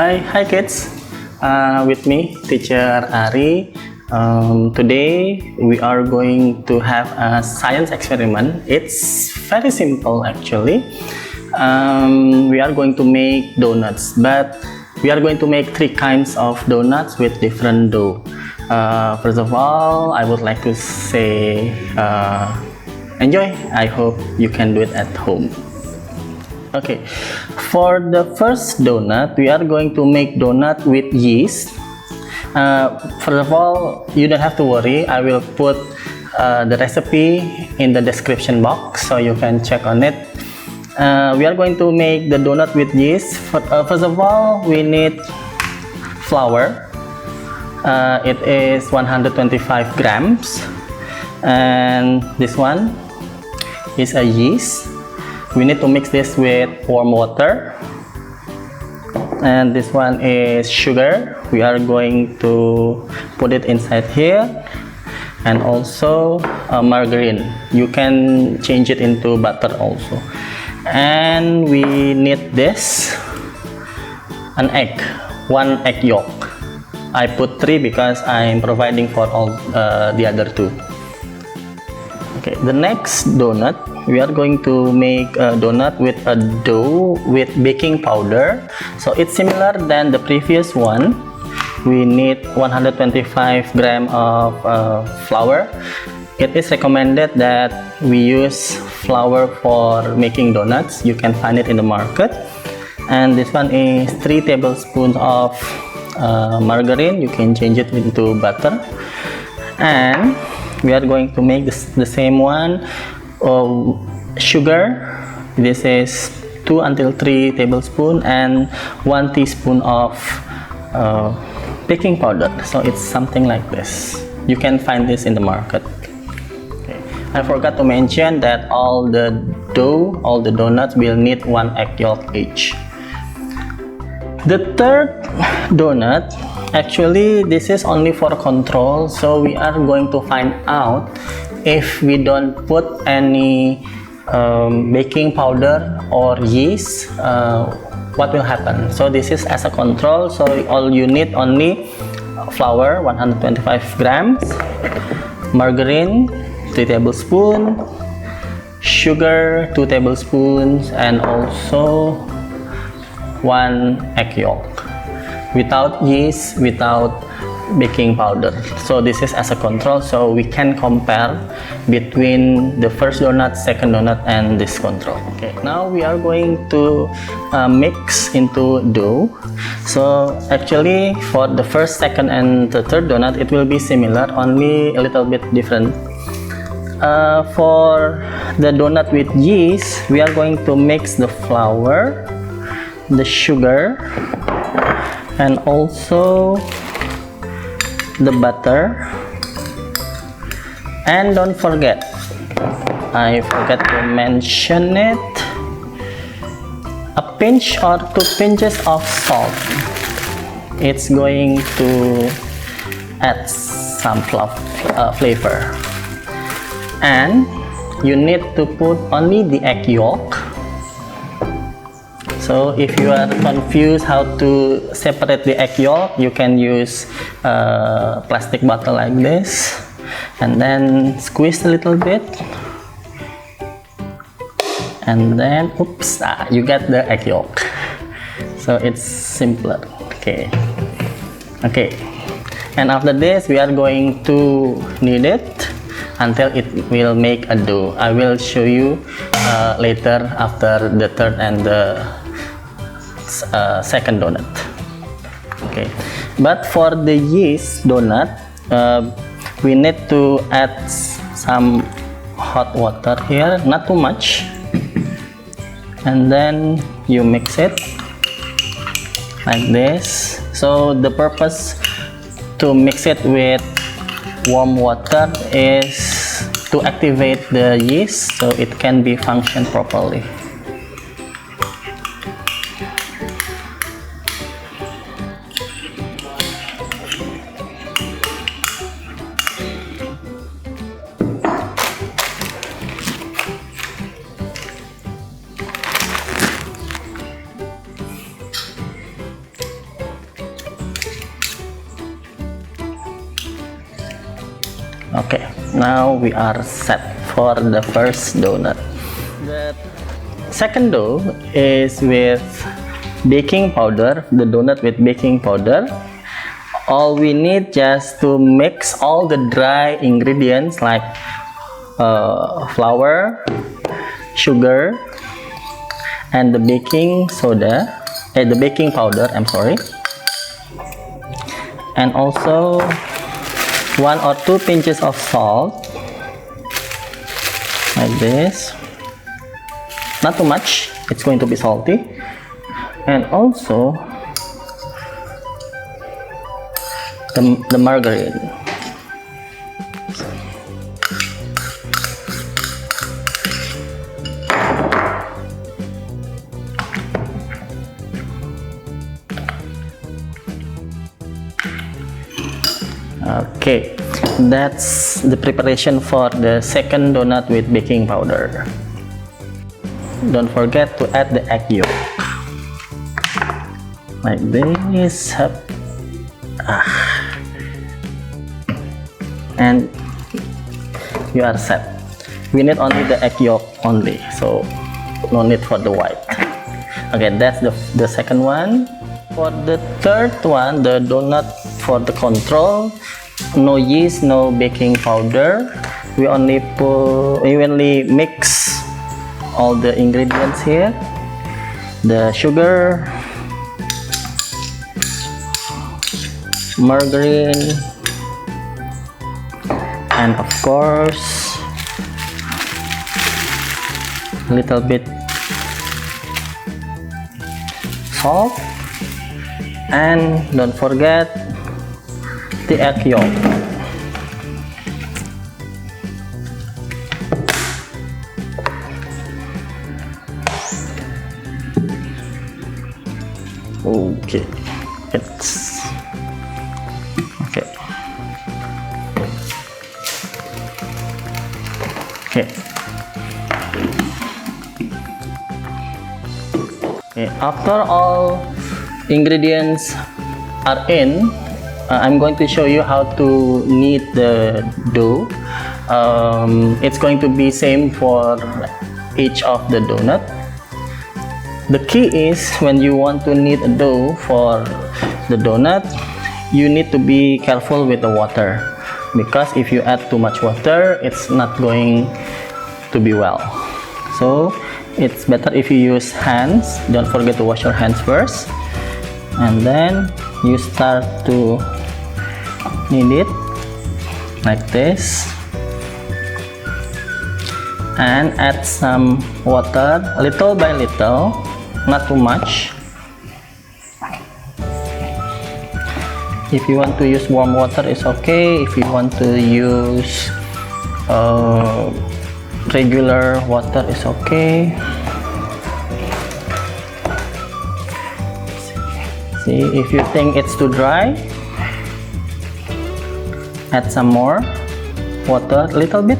Hi kids. With me, teacher Ari. Today we are going to have a science experiment. It's very simple actually. We are going to make donuts, but we are going to make three kinds of donuts with different dough. First of all, I would like to say enjoy. I hope you can do it at home. Okay, for the first donut, we are going to make donut with yeast. First of all, you don't have to worry. I will put the recipe in the description box so you can check on it. We are going to make the donut with yeast. First of all, we need flour. It is 125 grams, and this one is a yeast. We need to mix this with warm water, and this one is sugar. We are going to put it inside here, and also margarine. You can change it into butter also. And we need this, an egg, one egg yolk. I put 3 because I'm providing for all the other 2. Okay, the next donut, we are going to make a donut with a dough with baking powder. So it's similar than the previous one. We need 125 grams of flour. It is recommended that we use flour for making donuts. You can find it in the market. And this one is 3 tablespoons of margarine. You can change it into butter. And we are going to make the same one. Sugar, this is 2 until 3 tablespoons, and 1 teaspoon of baking powder. So it's something like this. You can find this in the market. Okay. I forgot to mention that all the dough, all the donuts will need 1 egg yolk each. The third donut, actually this is only for control, so we are going to find out if we don't put any baking powder or yeast, what will happen. So this is as a control. So all you need only flour 125 grams, margarine 3 tablespoons, sugar 2 tablespoons, and also 1 egg yolk, without yeast, without baking powder. So this is as a control, so we can compare between the first donut, second donut, and this control. Okay, now we are going to mix into dough. So actually for the first, second, and the third donut, it will be similar, only a little bit different. For the donut with yeast, we are going to mix the flour, the sugar, and also the butter. And don't forget, I forgot to mention it, a pinch or 2 pinches of salt. It's going to add some flavor. And you need to put only the egg yolk. So if you are confused how to separate the egg yolk, you can use a plastic bottle like this, and then squeeze a little bit, and then oops, you get the egg yolk. So it's simpler. Okay, and after this we are going to knead it until it will make a dough. I will show you later after the third and the second donut. Okay, but for the yeast donut, we need to add some hot water here, not too much, and then you mix it like this. So the purpose to mix it with warm water is to activate the yeast so it can be function properly. Okay, now we are set for the first donut. The second dough is with baking powder, the donut with baking powder. All we need just to mix all the dry ingredients like flour, sugar, and the baking soda, the baking powder, I'm sorry, and also 1 or 2 pinches of salt, like this. Not too much, it's going to be salty. And also the margarine. Okay, that's the preparation for the second donut with baking powder. Don't forget to add the egg yolk, like this. And you are set. We need only the egg yolk only, so no need for the white. Okay, that's the second one. For the third one, the donut for the control, no yeast, no baking powder. We only evenly mix all the ingredients here, the sugar, margarine, and of course a little bit salt, and don't forget the egg yolk. Okay, it's okay. Okay. Okay, after all ingredients are in, I'm going to show you how to knead the dough. It's going to be same for each of the donut. The key is when you want to knead a dough for the donut, you need to be careful with the water, because if you add too much water, it's not going to be well. So it's better if you use hands. Don't forget to wash your hands first, and then you start to knead it like this, and add some water little by little, not too much. If you want to use warm water, it's okay. If you want to use regular water, it's okay. See, if you think it's too dry, add some more water, a little bit.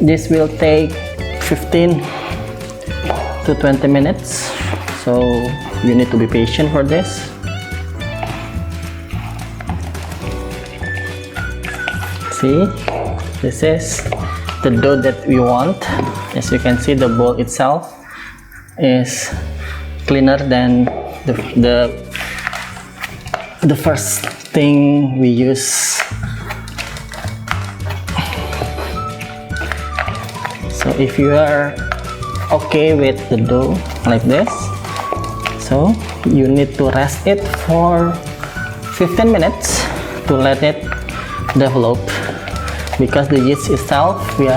This will take 15 to 20 minutes, so you need to be patient for this. See, this is the dough that we want. As you can see, the bowl itself is cleaner than the first thing we use. So if you are okay with the dough like this, so you need to rest it for 15 minutes to let it develop, because the yeast itself, they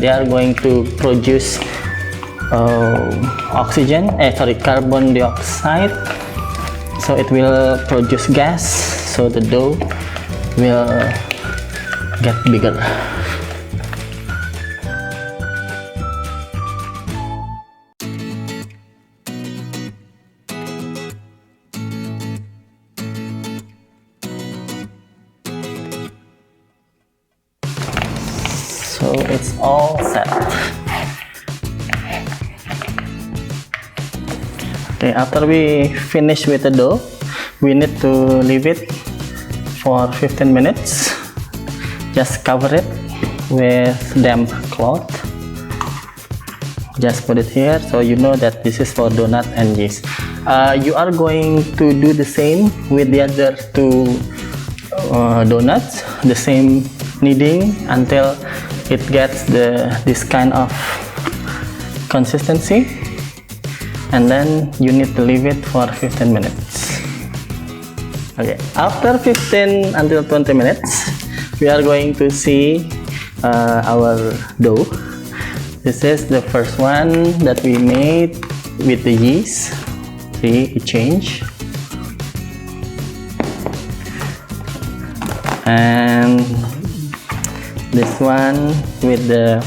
are going to produce carbon dioxide, so it will produce gas, so the dough will get bigger. So it's all set. Okay, after we finish with the dough, we need to leave it for 15 minutes. Just cover it with damp cloth. Just put it here so you know that this is for donut and yeast. You are going to do the same with the other two donuts, the same kneading until it gets this kind of consistency, and then you need to leave it for 15 minutes. Okay, after 15 until 20 minutes, we are going to see our dough. This is the first one that we made with the yeast. See, it changed. And this one with the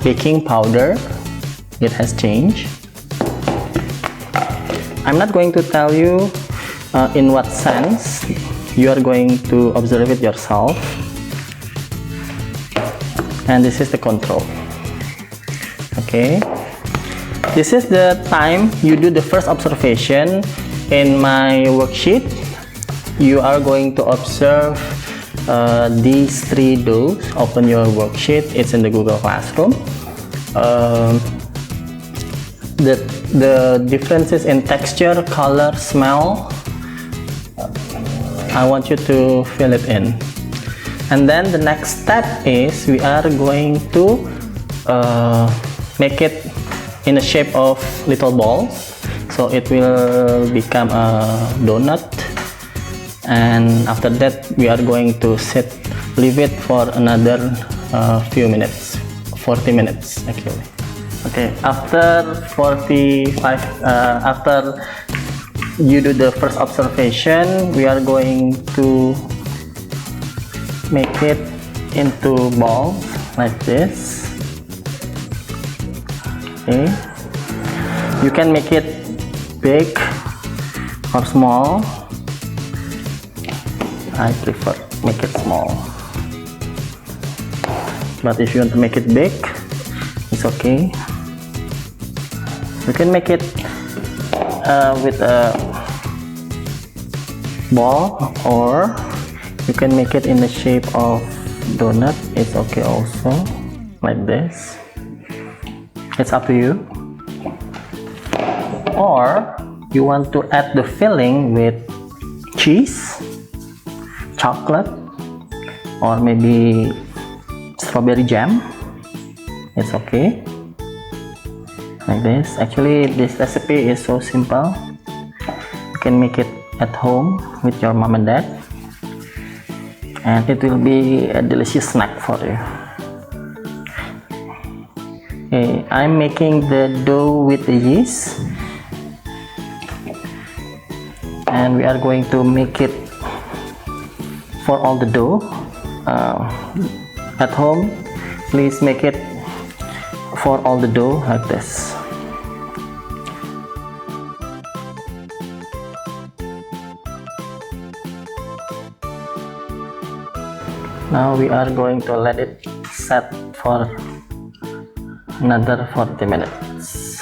baking powder, it has changed. I'm not going to tell you in what sense. You are going to observe it yourself. And this is the control. Okay, this is the time you do the first observation. In my worksheet, you are going to observe these three doughs. Open your worksheet, it's in the Google Classroom. The differences in texture, color, smell, I want you to fill it in. And then the next step is we are going to make it in a shape of little balls, so it will become a donut. And after that we are going to leave it for another few minutes, 40 minutes actually. Okay, after 45 after you do the first observation, we are going to make it into balls like this. Okay, you can make it big or small. I prefer make it small, but if you want to make it big, it's okay. You can make it with a ball, or you can make it in the shape of donut. It's okay also, like this. It's up to you. Or you want to add the filling with cheese, chocolate, or maybe strawberry jam. It's okay, like this. Actually, this recipe is so simple. You can make it at home with your mom and dad, and it will be a delicious snack for you. Okay, I'm making the dough with the yeast, and we are going to make it for all the dough. At home, please make it for all the dough like this. Now we are going to let it set for another 40 minutes.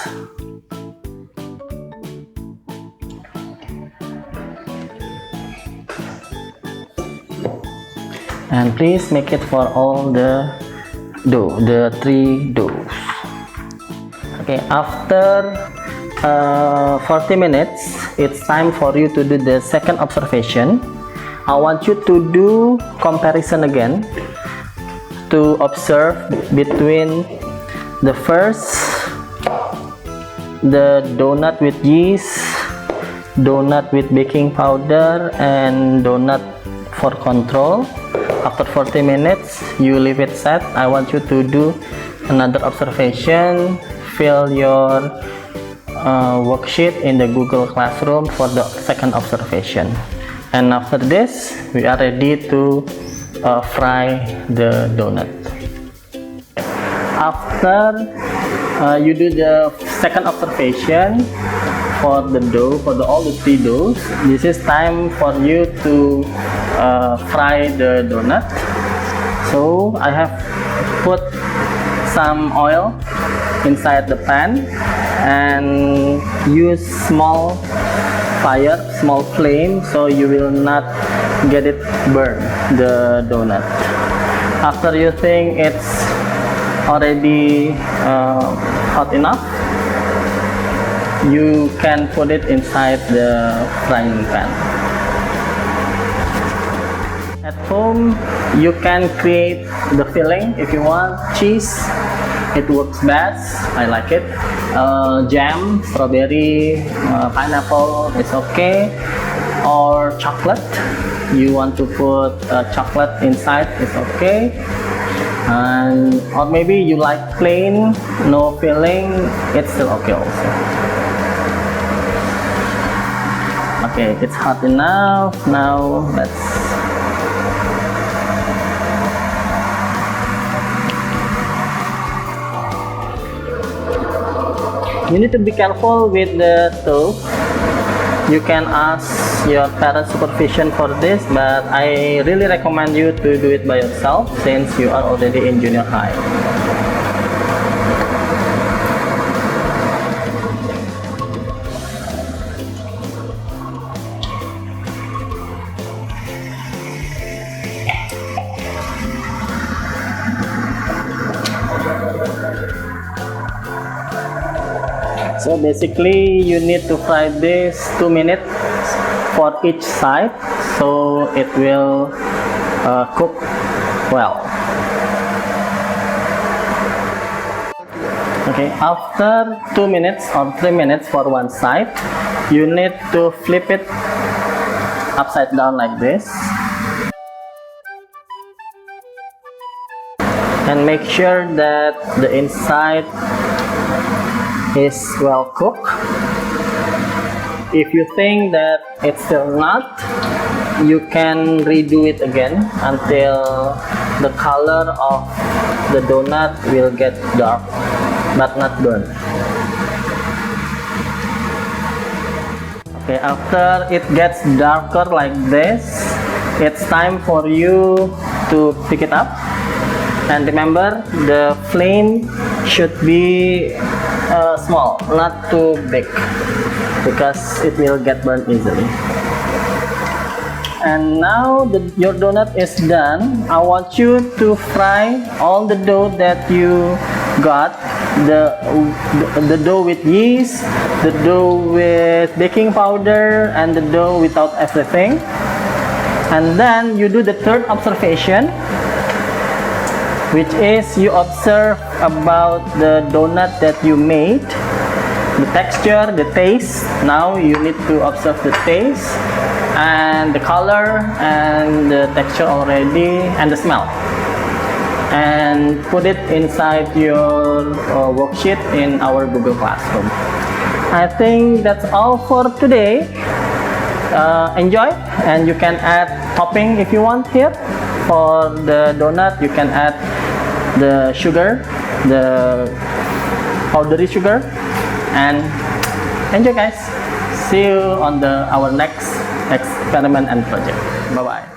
And please make it for all the dough, the three doughs. Okay, after 40 minutes, it's time for you to do the second observation. I want you to do comparison again, to observe between the first, the donut with yeast, donut with baking powder, and donut for control. After 40 minutes, you leave it set. I want you to do another observation. Fill your worksheet in the Google Classroom for the second observation. And after this, we are ready to fry the donut. After you do the second observation for the dough, for all the three doughs, this is time for you to fry the donut. So I have put some oil inside the pan and use small fire, small flame, so you will not get it burn the donut. After you think it's already hot enough, you can put it inside the frying pan. At home, you can create the filling if you want. Cheese, it works best. I like it. Jam, strawberry, pineapple is okay. Or chocolate. You want to put chocolate inside, it's okay. And or maybe you like plain, no filling, it's still okay also. Okay, it's hot enough. Now let's you need to be careful with the stove. You can ask your parents' supervision for this, but I really recommend you to do it by yourself since you are already in junior high. So basically you need to fry this 2 minutes for each side so it will cook well. Okay, after 2 minutes or 3 minutes for one side, you need to flip it upside down like this and make sure that the inside is well cooked. If you think that it's still not, you can redo it again until the color of the donut will get dark but not burnt. Okay, after it gets darker like this, it's time for you to pick it up. And remember, the flame should be small, not too big, because it will get burned easily. And now your donut is done. I want you to fry all the dough that you got, the dough with yeast, the dough with baking powder, and the dough without everything. And then you do the third observation, which is you observe about the donut that you made, the texture, the taste. Now you need to observe the taste and the color and the texture already and the smell, and put it inside your worksheet in our Google Classroom. I think that's all for today. Enjoy, and you can add topping if you want here. For the donut, you can add the sugar, the powdery sugar, and enjoy guys. See you on our next experiment and project. Bye bye.